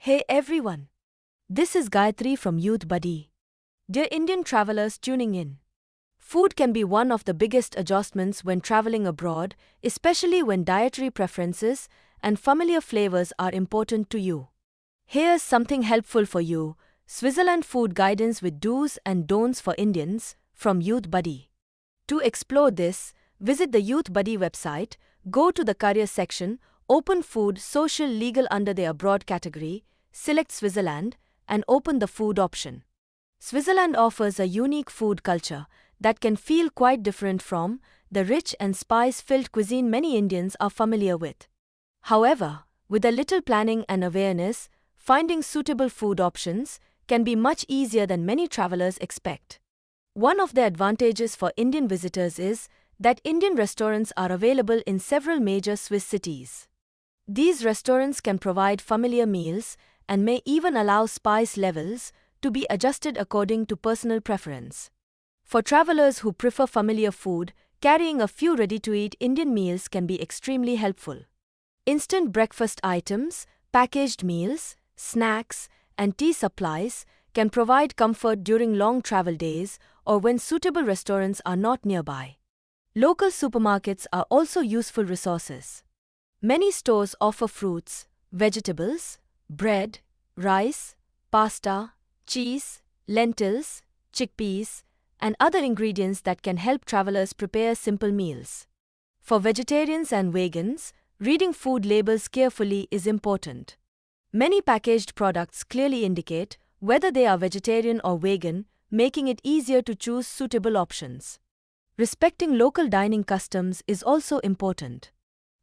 Hey everyone, this is Gayatri from Youthbuddy. Dear Indian travelers tuning in, food can be one of the biggest adjustments when traveling abroad, especially when dietary preferences and familiar flavors are important to you. Here's something helpful for you: Switzerland food guidance with do's and don'ts for Indians from Youthbuddy. To explore this, visit the Youthbuddy website, go to the career section, open food, social, legal under the abroad category, select Switzerland, and open the food option. Switzerland offers a unique food culture that can feel quite different from the rich and spice-filled cuisine many Indians are familiar with. However, with a little planning and awareness, finding suitable food options can be much easier than many travelers expect. One of the advantages for Indian visitors is that Indian restaurants are available in several major Swiss cities. These restaurants can provide familiar meals and may even allow spice levels to be adjusted according to personal preference. For travelers who prefer familiar food, carrying a few ready-to-eat Indian meals can be extremely helpful. Instant breakfast items, packaged meals, snacks, and tea supplies can provide comfort during long travel days or when suitable restaurants are not nearby. Local supermarkets are also useful resources. Many stores offer fruits, vegetables, bread, rice, pasta, cheese, lentils, chickpeas, and other ingredients that can help travelers prepare simple meals. For vegetarians and vegans, reading food labels carefully is important. Many packaged products clearly indicate whether they are vegetarian or vegan, making it easier to choose suitable options. Respecting local dining customs is also important.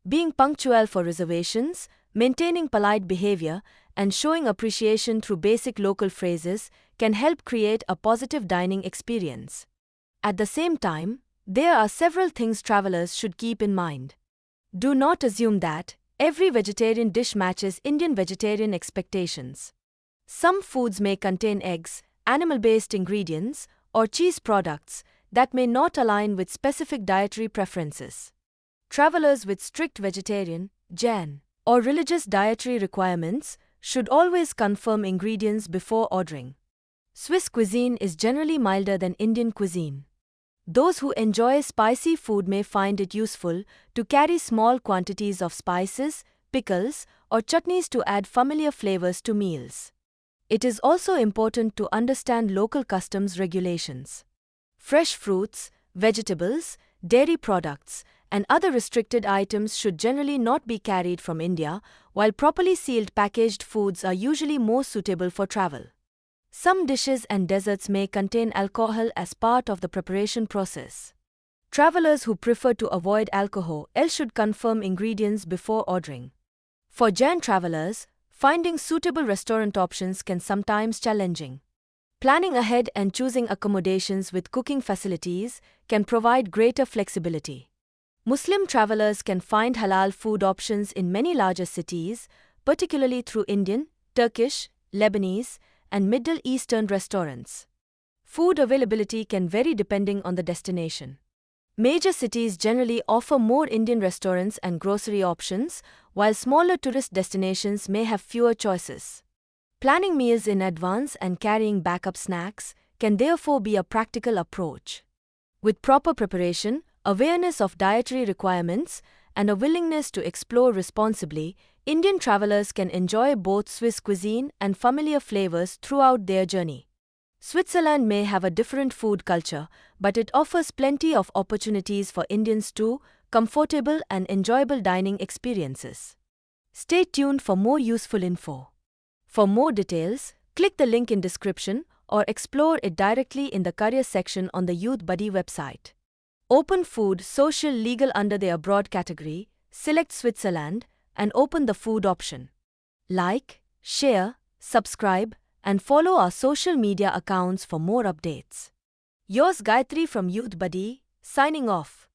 Being punctual for reservations, maintaining polite behavior, and showing appreciation through basic local phrases can help create a positive dining experience. At the same time, there are several things travelers should keep in mind. Do not assume that every vegetarian dish matches Indian vegetarian expectations. Some foods may contain eggs, animal-based ingredients, or cheese products that may not align with specific dietary preferences. Travelers with strict vegetarian, Jain, or religious dietary requirements should always confirm ingredients before ordering. Swiss cuisine is generally milder than Indian cuisine. Those who enjoy spicy food may find it useful to carry small quantities of spices, pickles, or chutneys to add familiar flavors to meals. It is also important to understand local customs regulations. Fresh fruits, vegetables, dairy products, and other restricted items should generally not be carried from India, while properly sealed packaged foods are usually more suitable for travel. Some dishes and desserts may contain alcohol as part of the preparation process. Travelers who prefer to avoid alcohol should confirm ingredients before ordering. For Jain travelers, finding suitable restaurant options can sometimes be challenging. Planning ahead and choosing accommodations with cooking facilities can provide greater flexibility. Muslim travelers can find halal food options in many larger cities, particularly through Indian, Turkish, Lebanese, and Middle Eastern restaurants. Food availability can vary depending on the destination. Major cities generally offer more Indian restaurants and grocery options, while smaller tourist destinations may have fewer choices. Planning meals in advance and carrying backup snacks can therefore be a practical approach. With proper preparation, awareness of dietary requirements, and a willingness to explore responsibly, Indian travelers can enjoy both Swiss cuisine and familiar flavors throughout their journey. Switzerland may have a different food culture, but it offers plenty of opportunities for Indians to comfortable and enjoyable dining experiences. Stay tuned for more useful info. For more details, click the link in description or explore it directly in the career section on the Youthbuddy website. Open food, social, legal under the abroad category, select Switzerland, and open the food option. Like, share, subscribe, and follow our social media accounts for more updates. Yours Gayatri from Youthbuddy, signing off.